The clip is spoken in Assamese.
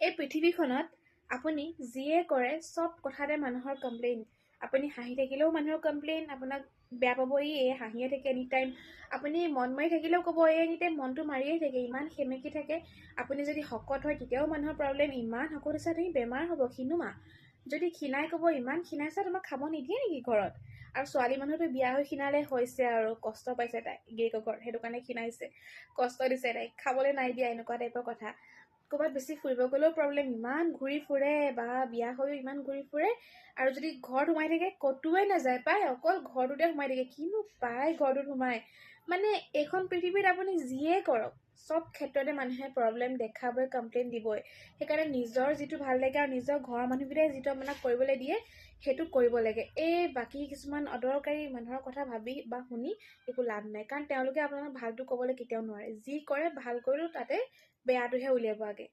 এই পৃথিৱীখনত আপুনি যিয়ে কৰে চব কথাতে মানুহৰ কমপ্লেইন। আপুনি হাঁহি থাকিলেও মানুহৰ কমপ্লেইন, আপোনাক বেয়া পাব, এই হাঁহিয়ে থাকে এনি টাইম। আপুনি মন মাৰি থাকিলেও ক'ব এই এনি টাইম মনটো মাৰিয়ে থাকে, ইমান সেমেকি থাকে। আপুনি যদি শকত হয় তেতিয়াও মানুহৰ প্ৰব্লেম, ইমান শকত হৈছা তুমি, বেমাৰ হ'ব, ক্ষীণোমা। যদি ক্ষীণাই ক'ব ইমান ক্ষীণাইছা, তোমাক খাব নিদিয়ে নেকি ঘৰত? আৰু ছোৱালী মানুহতো বিয়া হৈ ক্ষীণালে হৈছে আৰু কষ্ট পাইছে তাই গিৰিয়েকৰ, সেইটো কাৰণে ক্ষীণাইছে, কষ্ট দিছে তাইক, খাবলৈ নাই দিয়া, এনেকুৱা টাইপৰ কথা। ক'ৰবাত বেছি ফুৰিব গ'লেও প্ৰব্লেম, ইমান ঘূৰি ফুৰে, বা বিয়া হৈও ইমান ঘূৰি ফুৰে। আৰু যদি ঘৰত সোমাই থাকে ক'তোৱে নাযায় পায়, অকল ঘৰটোতে সোমাই থাকে, কিনো পায় ঘৰটোত সোমাই। মানে এইখন পৃথিৱীত আপুনি যিয়ে কৰক চব ক্ষেত্ৰতে মানুহে প্ৰব্লেম দেখাবই, কমপ্লেইন দিবই। সেইকাৰণে নিজৰ যিটো ভাল লাগে আৰু নিজৰ ঘৰৰ মানুহকেইটাই যিটো আপোনাক কৰিবলৈ দিয়ে সেইটো কৰিব লাগে। এই বাকী কিছুমান অদৰকাৰী মানুহৰ কথা ভাবি বা শুনি একো লাভ নাই, কাৰণ তেওঁলোকে আপোনাক ভালটো ক'বলৈ কেতিয়াও নোৱাৰে। যি কৰে ভাল কৰিলেও তাতে বেয়াটোহে উলিয়াব আগে।